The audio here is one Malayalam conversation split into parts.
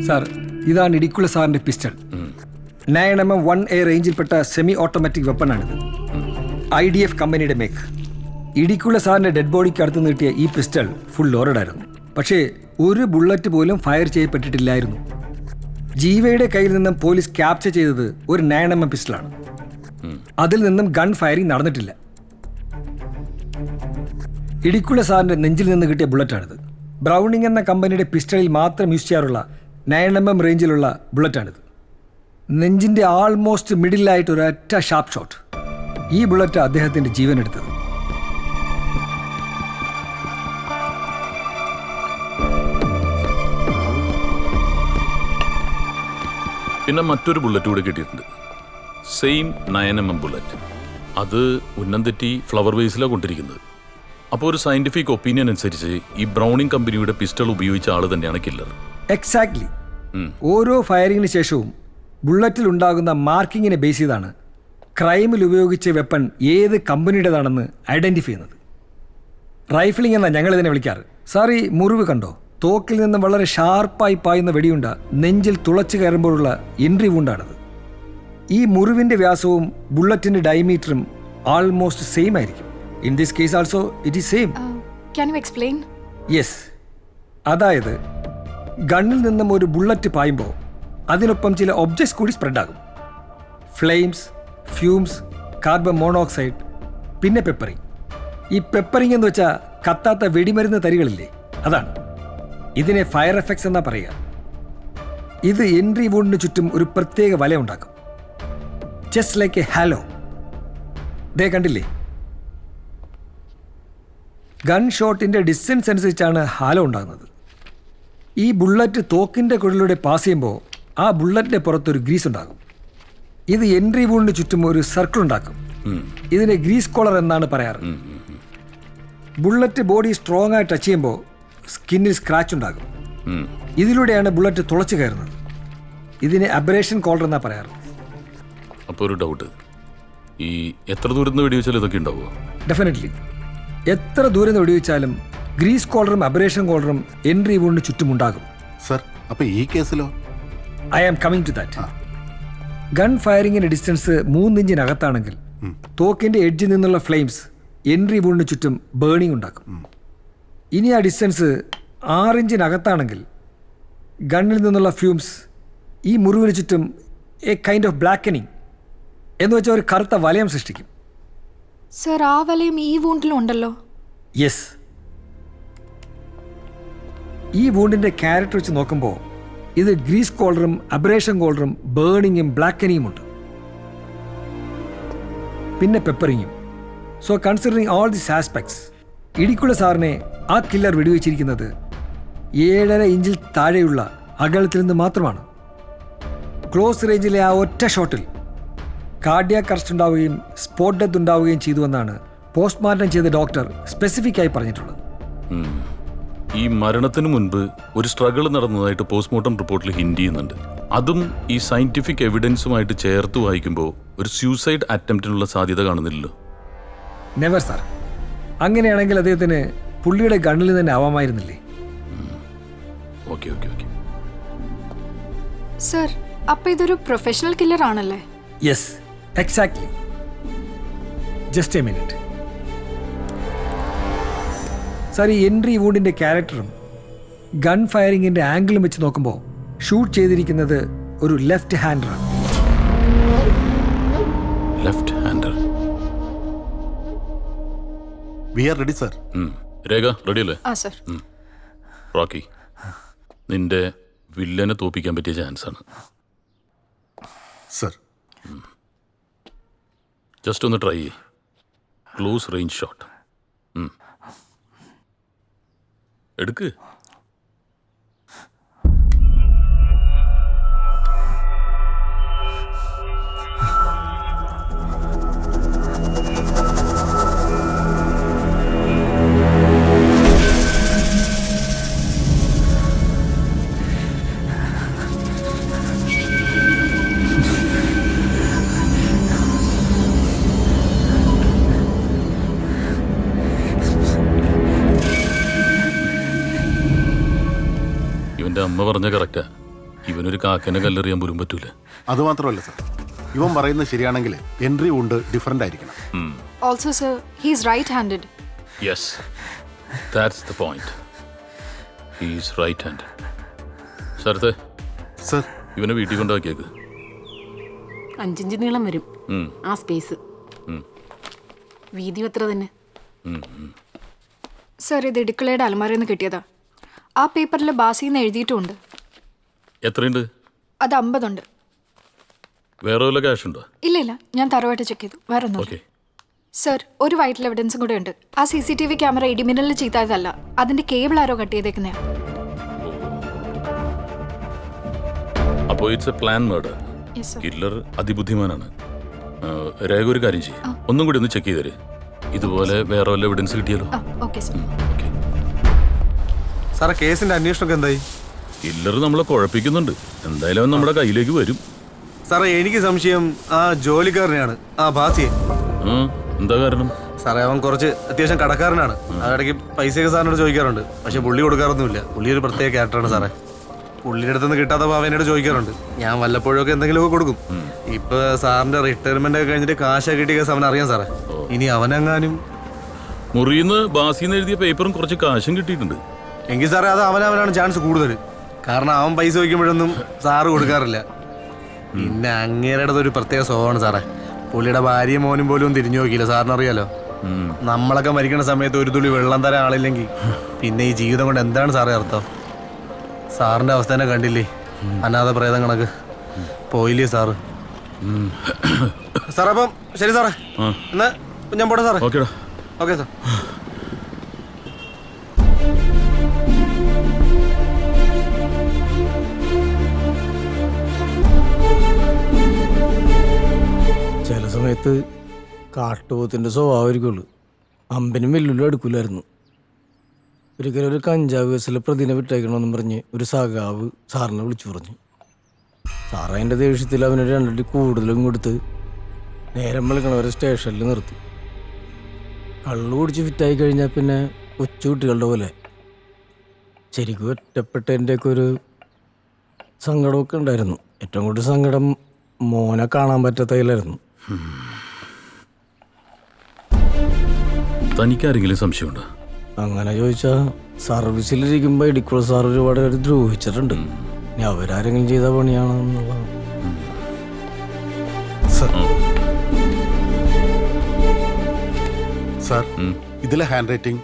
സാർ, ഇതാണ് ഇടിക്കുള്ള സാറിന്റെ പിസ്റ്റൾ. 9mm 1A റേഞ്ചിൽപ്പെട്ട സെമി ഓട്ടോമാറ്റിക് വെപ്പണാണിത്. IDF കമ്പനിയുടെ മേക്ക്. ഇടിക്കുള്ള സാറിന്റെ ഡെഡ് ബോഡിക്ക് അടുത്ത് നീട്ടിയ ഈ പിസ്റ്റൾ ഫുൾ ലോഡഡായിരുന്നു. പക്ഷേ ഒരു ബുള്ളറ്റ് പോലും ഫയർ ചെയ്യപ്പെട്ടിട്ടില്ലായിരുന്നു. ജീവയുടെ കയ്യിൽ നിന്നും പോലീസ് ക്യാപ്ചർ ചെയ്തത് ഒരു 9mm പിസ്റ്റളാണ്. അതിൽ നിന്നും ഗൺ ഫയറിംഗ് നടന്നിട്ടില്ല. ഇടിക്കുള്ള സാറിന്റെ നെഞ്ചിൽ നിന്ന് കിട്ടിയ ബുള്ളറ്റാണിത്. ബ്രൗണിംഗ് എന്ന കമ്പനിയുടെ പിസ്റ്റളിൽ മാത്രം യൂസ് ചെയ്യാറുള്ള 9mm റേഞ്ചിലുള്ള ബുള്ളറ്റാണിത്. നെഞ്ചിന്റെ ആൾമോസ്റ്റ് മിഡിലായിട്ട് ഒരു ഒറ്റ ഷാർപ്പ് ഷോട്ട്. ഈ ബുള്ളറ്റ് അദ്ദേഹത്തിന്റെ ജീവൻ എടുത്തത്. പിന്നെ മറ്റൊരു ബുള്ളറ്റ് കൂടെ കിട്ടിയിട്ടുണ്ട്. Same 9mm bullet. അത് ഉന്നം തെറ്റി ഫ്ലവർ വേസിലാണ് കൊണ്ടിരിക്കുന്നത്. അപ്പോൾ ഒരു സയന്റിഫിക് ഒപ്പീനിയൻ അനുസരിച്ച് ഈ ബ്രൗണിംഗ് കമ്പനിയുടെ പിസ്റ്റൾ ഉപയോഗിച്ച ആൾ തന്നെയാണ് കില്ലർ. എക്സാക്ട്ലി. ഓരോ ഫയറിങ്ങിന് ശേഷവും ബുള്ളറ്റിൽ ഉണ്ടാകുന്ന മാർക്കിങ്ങിനെ ബേസ് ചെയ്താണ് ക്രൈമിൽ ഉപയോഗിച്ച വെപ്പൺ ഏത് കമ്പനിയുടേതാണെന്ന് ഐഡന്റിഫൈ ചെയ്യുന്നത്. റൈഫിളിംഗ് എന്നാണ് ഞങ്ങളിതിനെ വിളിക്കാറ്. സാർ, ഈ മുറിവ് കണ്ടോ? തോക്കിൽ നിന്ന് വളരെ ഷാർപ്പായി പായുന്ന വെടിയുണ്ട നെഞ്ചിൽ തുളച്ചു കയറുമ്പോഴുള്ള എൻട്രി വൂണ്ടാണിത്. ഈ മുറിവിന്റെ വ്യാസവും ബുള്ളറ്റിന്റെ ഡയമീറ്ററും ആൾമോസ്റ്റ് സെയിം ആയിരിക്കും. In this case also it is same. Can you explain? Yes. അതായത് ഗണ്ണിൽ നിന്നും ഒരു ബുള്ളറ്റ് പായുമ്പോൾ അതിനൊപ്പം ചില ഒബ്ജക്ട്സ് കൂടി സ്പ്രെഡാകും. ഫ്ലെയിംസ്, ഫ്യൂംസ്, കാർബൺ മോണോക്സൈഡ്, പിന്നെ പെപ്പറിങ്. ഈ പെപ്പറിങ് എന്ന് വെച്ചാൽ കത്താത്ത വെടിമരുന്ന് തരികളില്ലേ, അതാണ്. ഇതിനെ ഫയർ എഫക്ട്സ് എന്നാ പറയുക. ഇത് എൻട്രി വൂണ്ടിന് ചുറ്റും ഒരു പ്രത്യേക വല ഉണ്ടാക്കും. Just like a halo. ദേ കണ്ടില്ലേ? ഗൺ ഷോട്ടിൻ്റെ ഡിസ്റ്റൻസ് അനുസരിച്ചാണ് ഹാലോ ഉണ്ടാകുന്നത്. ഈ ബുള്ളറ്റ് തോക്കിൻ്റെ കുഴലിലൂടെ പാസ് ചെയ്യുമ്പോൾ ആ ബുള്ളറ്റിൻ്റെ പുറത്തൊരു ഗ്രീസ് ഉണ്ടാകും. ഇത് എൻട്രി വൂണ്ടിന് ചുറ്റും ഒരു സർക്കിൾ ഉണ്ടാക്കും. ഇതിനെ ഗ്രീസ് കോളർ എന്നാണ് പറയാറ്. ബുള്ളറ്റ് ബോഡി സ്ട്രോങ് ആയി ടച്ച് ചെയ്യുമ്പോൾ സ്കിന്നിൽ സ്ക്രാച്ച് ഉണ്ടാകും. ഇതിലൂടെയാണ് ബുള്ളറ്റ് തുളച്ചു കയറുന്നത്. ഇതിനെ അബ്രേഷൻ കോളർ എന്നാണ് പറയാറ്. അപ്പോൾ ഒരു ഡൗട്ട്, ഈ എത്ര ദൂരം നിന്ന് വെടിവെച്ചാലും ഇതൊക്കെ ഉണ്ടാവുമോ? ഡെഫിനറ്റ്ലി. എത്ര ദൂരം നിന്ന് വെടിവെച്ചാലും ഗ്രീസ് കോളറും അബ്രേഷൻ കോളറും എൻട്രി വൂണ്ടിന് ചുറ്റും ഉണ്ടാകും. സർ, അപ്പോൾ ഈ കേസിലോ? I am coming to that. Gun ഫയറിങ്ങിന്റെ ഡിസ്റ്റൻസ് 3 ഇഞ്ചിനകത്താണെങ്കിൽ തോക്കിന്റെ എഡ്ജിൽ നിന്നുള്ള ഫ്ലെയിംസ് എൻട്രി വൂണ്ടിന് ചുറ്റും ബേണിംഗ് ഉണ്ടാക്കും. ഇനി ആ ഡിസ്റ്റൻസ് 6 ഇഞ്ചിനകത്താണെങ്കിൽ ഗണ്ണിൽ നിന്നുള്ള ഫ്യൂംസ് ഈ മുറിവിന് ചുറ്റും എ കൈൻഡ് ഓഫ് ബ്ലാക്കനിങ് എന്ന് വെച്ചാൽ ഒരു കറുത്ത വലയം സൃഷ്ടിക്കും. സർ, ആ വലയം ഈ വൂണ്ടിലും ഉണ്ടല്ലോ. യെസ്. ഈ വൂണ്ടിന്റെ ക്യാരക്ടർ വെച്ച് നോക്കുമ്പോൾ ഇത് ഗ്രീസ് കോളറും അബ്രേഷൻ കോളറും ബേണിങ്ങും ബ്ലാക്കനിങ്ങും ഉണ്ട്. പിന്നെ പെപ്പറിങ്ങും. So considering all this aspects, Idikkula സാറിനെ ആ കില്ലർ വെടിവെച്ചിരിക്കുന്നത് 7.5 ഇഞ്ചിൽ താഴെയുള്ള അകലത്തിൽ നിന്ന് മാത്രമാണ്. ക്ലോസ് റേഞ്ചിലെ ആ ഒറ്റ ഷോട്ടിൽ കാർഡിയാക് അറസ്റ്റ് ഉണ്ടാവുകയും സ്പോട്ട് ഡെത്ത് ഉണ്ടാവുകയും ചെയ്തുവെന്നാണ് പോസ്റ്റ്മോർട്ടം ചെയ്ത ഡോക്ടർ സ്പെസിഫിക് ആയി പറഞ്ഞിട്ടുള്ളത്. ഈ മരണത്തിന് മുൻപ് ഒരു സ്ട്രഗിൾ നടന്നതായിട്ട് പോസ്റ്റ്മോർട്ടം റിപ്പോർട്ടിൽ ഹിന്റ് ചെയ്യുന്നുണ്ട്. അതും ഈ സയന്റിഫിക് എവിഡൻസുമായിട്ട് ചേർത്ത് വായിക്കുമ്പോൾ ഒരു സൂസൈഡ് അറ്റംപ്റ്റിനുള്ള സാധ്യത കാണുന്നില്ലല്ലോ. Never sir. അങ്ങനെയാണെങ്കിൽ അദ്ദേഹത്തിന് പുള്ളിയുടെ ഗണ്ണിൽ തന്നെ ആവാമായിരുന്നില്ലേ? Okay okay okay. സർ, അപ്പൊ ഇതൊരു പ്രൊഫഷണൽ കില്ലർ ആണല്ലേ? Yes, exactly. Just a minute. Sir, ഈ എൻട്രി വൂണ്ടിന്റെ ക്യാരക്ടറും ഗൺ ഫയറിങ്ങിന്റെ ആംഗിളും വെച്ച് നോക്കുമ്പോൾ ഷൂട്ട് ചെയ്തിരിക്കുന്നത് ഒരു ലെഫ്റ്റ് ഹാൻഡറാണ്. Left hander. We are ready sir. Rekha ready അല്ലേ? ആ സർ. റോക്കി, നിന്റെ വില്ലനെ തോപ്പിക്കാൻ പറ്റിയ ചാൻസ് ആണ്. സർ, ജസ്റ്റ് ഒന്ന് ട്രൈ ചെയ്യ്. ക്ലോസ് റേഞ്ച് ഷോട്ട് എടുക്ക്. ഇവന്റെ അമ്മ പറഞ്ഞ കറക്റ്റാ. ഇവനൊരു കാക്കനെ കല്ലെറിയാൻ പോലും പറ്റൂല. അതുമാത്രമല്ല സർ, ഇവൻ പറയുന്നത് ശരിയാണെങ്കിൽ എൻട്രി ഉണ്ട് ഡിഫറൻ്റ് ആയിരിക്കണം. Also sir he's right handed. Yes, that's the point. He's right hand. ശരത്തെ, സർ, ഇവനെ വീട്ടിൽ കൊണ്ടാക്കിയേക്ക്. 5 ഇഞ്ച് നീളം വരും ആ സ്പേസ്. വീതി എത്ര തന്നെ? സർ ഇത് ഇടുക്കളയുടെ അലമാരയിൽ നിന്ന് കിട്ടിയതാ. ആ പേപ്പറിൽ ബാസിന്ന് എഴുതിയിട്ടുമുണ്ട്. എത്രയുണ്ട്? അത് 50 ഉണ്ട്. വേറെ വല്ല ക്യാഷ് ഉണ്ടോ? ഇല്ല ഞാൻ തറവായിട്ട് ചെക്ക് ചെയ്തു. വേറെ ഒന്നും. ഓക്കെ. സർ ഒരു വൈറ്റൽ എവിഡൻസും കൂടെ ഉണ്ട്. ആ CCTV ക്യാമറ ഇടിമിന്നലിൽ ചീത്തായതല്ല, അതിന്റെ കേബിൾ ആരോ കട്ട് ചെയ്തേക്കുന്നയാ. അപ്പോൾ it's a plan murder. Yes sir. Killer അതിബുദ്ധിമാനാണ്. രേഖ ഒരു കാര്യം ചെയ്യും, ഒന്നും കൂടി ഒന്ന് ചെക്ക് ചെയ്ത് തരും. ഇതുപോലെ വേറെ വല്ല എവിഡൻസ് കിട്ടിയാലോ? Okay sir. ഓക്കെ. സാറേ കേസിന്റെ അന്വേഷണമൊക്കെ എന്തായി? കില്ലർ നമ്മളെ കുഴപ്പിക്കുന്നുണ്ട്. എന്തായാലും അവൻ നമ്മുടെ കയ്യിലേക്ക് വരും. സാറേ എനിക്ക് സംശയം ആ ജോലിക്കാരനെയാണ്, ആ ബാസിയെ. എന്താ കാരണം? സാറേ അവൻ കുറച്ച് അത്യാവശ്യം കടക്കാരനാണ്. അതിടയ്ക്ക് പൈസയൊക്കെ സാറിനോട് ചോദിക്കാറുണ്ട്, പക്ഷെ പുള്ളി കൊടുക്കാറൊന്നുമില്ല. പുള്ളി ഒരു പ്രത്യേക ക്യാരക്ടറാണ് സാറേ. പുള്ളിയുടെ അടുത്തുനിന്ന് കിട്ടാത്ത അവനോട് ചോദിക്കാറുണ്ട്. ഞാൻ വല്ലപ്പോഴൊക്കെ എന്തെങ്കിലുമൊക്കെ കൊടുക്കും. ഇപ്പൊ സാറിന്റെ റിട്ടയർമെന്റ് ഒക്കെ കഴിഞ്ഞിട്ട് കാശൊക്കെ കിട്ടിയ കേസ് അവൻ അറിയാം സാറേ. ഇനി അവനെങ്ങാനും മുറിയിന്ന് ബാസിന്ന് എഴുതിയ പേപ്പറും കുറച്ച് കാശും കിട്ടിയിട്ടുണ്ട്. എങ്കിൽ സാറേ അത് അവനവനാണ് ചാൻസ് കൂടുതൽ. കാരണം അവൻ പൈസ വയ്ക്കുമ്പോഴൊന്നും സാറ് കൊടുക്കാറില്ല. പിന്നെ അങ്ങേരുടെ ഒരു പ്രത്യേക സ്വഭാവമാണ് സാറേ. പുള്ളിയുടെ ഭാര്യയും മോനും പോലും തിരിഞ്ഞു നോക്കിയില്ല. സാറിന് അറിയാലോ, നമ്മളൊക്കെ മരിക്കുന്ന സമയത്ത് ഒരു തുള്ളി വെള്ളം തരാൻ ആളില്ലെങ്കിൽ പിന്നെ ഈ ജീവിതം കൊണ്ട് എന്താണ് സാറേ അർത്ഥം? സാറിന്റെ അവസ്ഥ തന്നെ കണ്ടില്ലേ, അനാഥ പ്രേതം കണക്ക് പോയില്ലേ സാറ്. സാറേ അപ്പം ശരി സാറേ, എന്നാ ഞാൻ പോട്ടെ സാറേ. ഓക്കേടാ. Okay sir. ചില സമയത്ത് കാട്ടുപോത്തിൻ്റെ സ്വഭാവമായിരിക്കുള്ളൂ. അമ്പനും വെല്ലുവിലും എടുക്കില്ലായിരുന്നു. ഒരിക്കലും ഒരു കഞ്ചാവ് കേസിലെ പ്രതിനെ വിട്ടയക്കണമെന്നും പറഞ്ഞ് ഒരു സഖാവ് സാറിനെ വിളിച്ചു പറഞ്ഞു. സാറ് അതിൻ്റെ ദേഷ്യത്തിൽ അവനൊരു 2 അടി കൂടുതലും കൊടുത്ത് നേരം വിളിക്കണവരെ സ്റ്റേഷനിൽ നിർത്തി. കള്ളു കുടിച്ച് ഫിറ്റായി കഴിഞ്ഞാൽ പിന്നെ കൊച്ചു കുട്ടികളുടെ പോലെ ശരിക്കും ഒറ്റപ്പെട്ടതിൻ്റെയൊക്കെ ഒരു സങ്കടമൊക്കെ ഉണ്ടായിരുന്നു. ഏറ്റവും കൂടുതൽ സങ്കടം മോനെ കാണാൻ പറ്റാത്തതിലായിരുന്നു. തനിക്കാരെങ്കിലും സംശയമുണ്ടോ? അങ്ങനെ ചോദിച്ചാൽ സർവീസിലിരിക്കുമ്പോൾ ഇടിക്കുള്ള സാർ ഒരുപാട് പേര് ദ്രോഹിച്ചിട്ടുണ്ട്. ഇനി അവരാരെങ്കിലും ചെയ്ത പണിയാണെന്നുള്ളത്. സാർ, ഇതിലെ ഹാൻഡ് റൈറ്റിംഗ്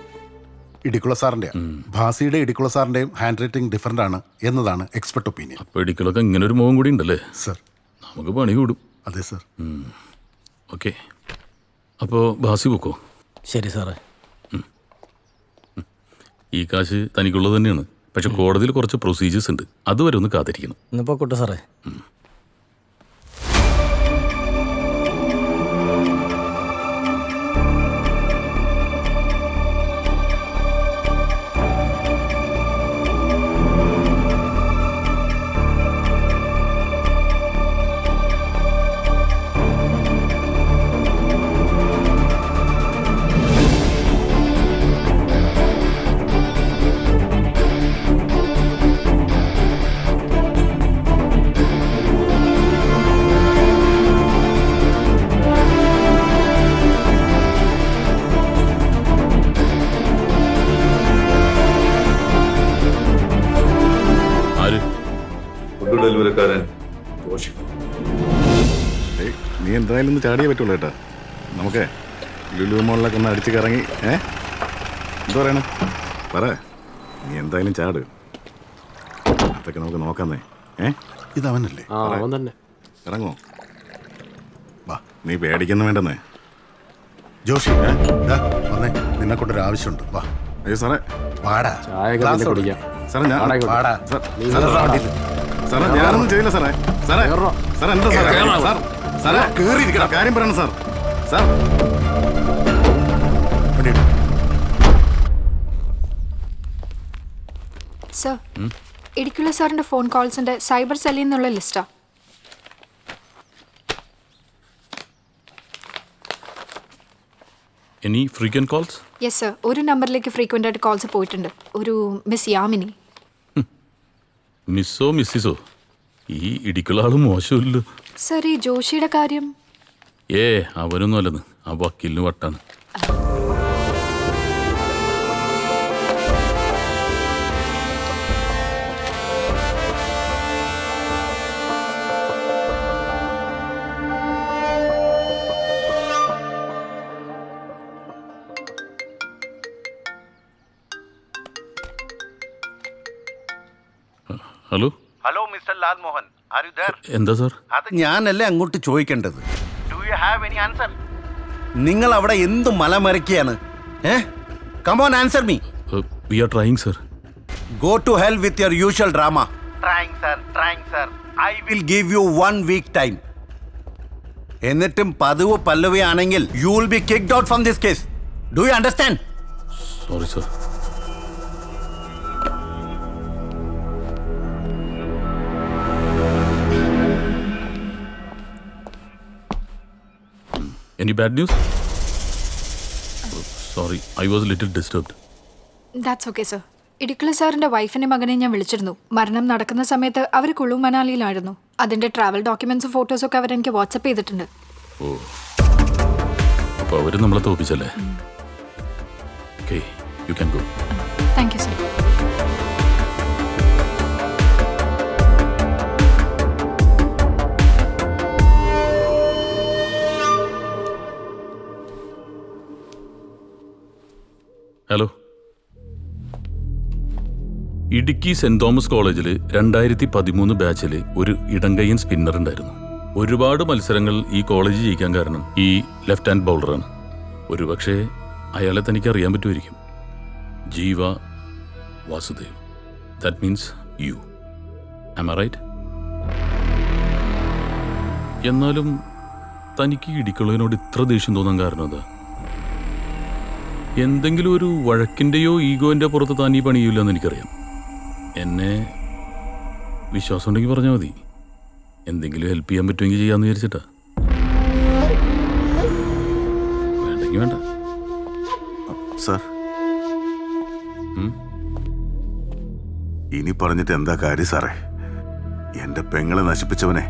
ഇടിക്കുള്ള സാറിന്റെ, ഭാസിയുടെ ഇടിക്കുള്ള സാറിന്റെയും ഹാൻഡ് റൈറ്റിംഗ് ഡിഫറൻ്റ് ആണ് എന്നതാണ് എക്സ്പെർട്ട് ഒപ്പീനിയൻ. അപ്പോൾ ഇടിക്കളൊക്കെ ഇങ്ങനെ ഒരു മുഖം കൂടി ഉണ്ടല്ലേ? സർ, നമുക്ക് പണി കൂടും. അതെ സർ. ഓക്കെ, അപ്പോൾ ബാസി പൊക്കോ. ശരി സാറേ. ഈ കാശ് തനിക്കുള്ളത് തന്നെയാണ്, പക്ഷെ കോടതിയിൽ കുറച്ച് പ്രൊസീജിയേഴ്സ് ഉണ്ട്, അതുവരെ ഒന്ന് കാത്തിരിക്കണം. ഇന്ന് പൊക്കോട്ടെ സാറേ. ഡെലിവറിക്കാരൻ നീ എന്തായാലും ഒന്ന് ചാടിയേ പറ്റുള്ളൂ കേട്ടോ. നമുക്കേ ലുലു മോളിലൊക്കെ ഒന്ന് അടിച്ച് കറങ്ങി. എന്താ പറയണം പറ. നീ എന്തായാലും ചാട്, അതൊക്കെ നമുക്ക് നോക്കാന്നേ. ഇതവനല്ലേ? അവൻ തന്നെ. ഇറങ്ങോ, വാ. നീ പേടിക്കൊന്നും വേണ്ടെന്നേ. ജോഷി വന്നേ, നിന്നെ കൊണ്ടൊരു ആവശ്യമുണ്ട്. വാ. അയ്യോ സാറേ, വാടാ. ചായ കുടിക്കാം സാറേ ഞാൻ വാടാ. സാറേ ഞാനൊന്നും ചെയ്യില്ല സാറേ. സാറേ സാർ എന്താ സാറേ? സാർ സാറേ കേറിയിരിക്കണം, കാര്യം പറയണം സാർ. സാർ സർ, ഇടിക്കുള്ള സാറിന്റെ ഫോൺ കോൾസിന്റെ സൈബർ സെല്ലിൽ നിന്നുള്ള ലിസ്റ്റാ. Any frequent calls? Yes sir, ഒരു നമ്പറിലേക്ക് ഫ്രീക്വൻ്റ് ആയിട്ട് കോൾസ് പോയിട്ടുണ്ട്. ഒരു മിസ് യാമിനി. മിസ്സോ മിസ്സിസോ? ഈ ഇടിക്കുള്ള ആള് മോശമില്ലല്ലോ. സർ ഈ ജോഷിയുടെ കാര്യം അവനൊന്നും അല്ലെന്ന്, ആ വക്കീലിന് വട്ടാണ്. Hello hello mister Lal Mohan, are you there? എന്താ സാർ? അത് ഞാനല്ലേ അങ്ങോട്ട് ചോദിക്കേണ്ടത്. Do you have any answer? നിങ്ങൾ അവിടെ എന്ത് മലമറിക്കുകയാണ്? Come on, answer me. We are trying sir. Go to hell with your usual drama. Trying sir. I will give you 1 week time. എന്നിട്ടും പതിവ് പല്ലവിയാണെങ്കിൽ you will be kicked out from this case. Do you understand? Sorry sir. Any bad news? Sorry, I was a little disturbed. That's okay sir. Idikkula സാറിന്റെ വൈഫിനെ മകനെ ഞാൻ വിളിച്ചിരുന്നു. മരണം നടക്കുന്ന സമയത്ത് അവർ കുളു മനാലിയിലായിരുന്നു. അതിന്റെ ട്രാവൽ ഡോക്യുമെന്റ്സും ഫോട്ടോസും ഒക്കെ അവരെനിക്ക് വാട്സപ്പ് ചെയ്തിട്ടുണ്ട്. ഓ, അപ്പോൾ അവർ നമ്മളെ തോപ്പിച്ചല്ലേ? Okay, you can go. Thank you sir. Hello. Idukki Saint Thomas കോളേജിൽ 2013 ബാച്ചിൽ ഒരു ഇടങ്കയ്യൻ സ്പിന്നർ ഉണ്ടായിരുന്നു. ഒരുപാട് മത്സരങ്ങൾ ഈ കോളേജ് ജയിക്കാൻ കാരണം ഈ ലെഫ്റ്റ് ഹാൻഡ് ബൗളറാണ്. ഒരുപക്ഷെ അയാളെ തനിക്ക് അറിയാൻ പറ്റുമായിരിക്കും. Jeeva Vasudev. That means you. Am I right? എന്നാലും തനിക്ക് ഇടിക്കുള്ളതിനോട് ഇത്ര ദേഷ്യം തോന്നാൻ കാരണം എന്താ? എന്തെങ്കിലും ഒരു വഴക്കിൻ്റെയോ ഈഗോൻ്റെ പുറത്ത് താൻ ഈ പണിയില്ല എന്ന് എനിക്കറിയാം. എന്നെ വിശ്വാസം ഉണ്ടെങ്കിൽ പറഞ്ഞാൽ മതി. എന്തെങ്കിലും ഹെൽപ്പ് ചെയ്യാൻ പറ്റുമെങ്കിൽ ചെയ്യാമെന്ന് വിചാരിച്ചിട്ടാ. വേണ്ടെങ്കിൽ വേണ്ട. സാർ, ഇനി പറഞ്ഞിട്ട് എന്താ കാര്യം സാറേ? എന്റെ പെങ്ങളെ നശിപ്പിച്ചവനെ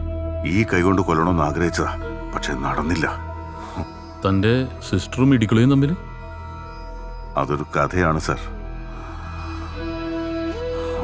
ഈ കൈകൊണ്ട് കൊല്ലണമെന്ന് ആഗ്രഹിച്ചതാ, പക്ഷെ നടന്നില്ല. തൻ്റെ സിസ്റ്ററും ഇടിക്കുളയും തമ്മിൽ അതൊരു കഥയാണ് സാർ.